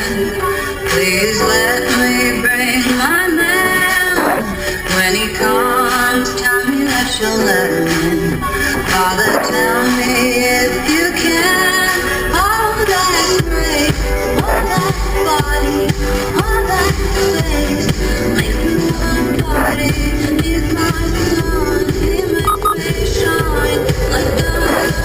Please let me bring my man. When he comes, tell me that you'll let him in. Father, tell me if you can. All that grace, all that body, all that face, make me wanna party. He's my son, he makes me shine like diamonds.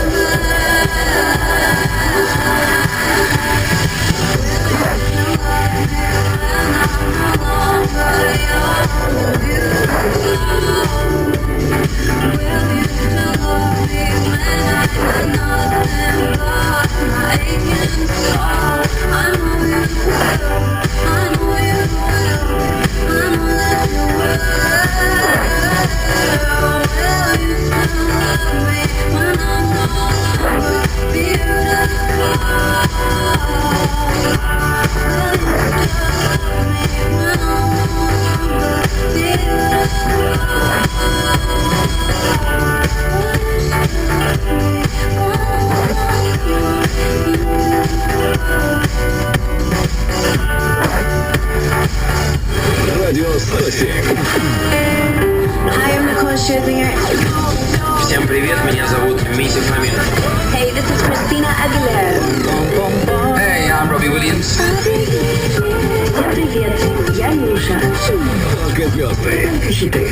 Всем привет, меня зовут Мисси Фламинго. Hey, this is Christina Aguilera. Hey, I'm Robbie Williams. Всем привет, я Нюша. Только звезды. Только хиты.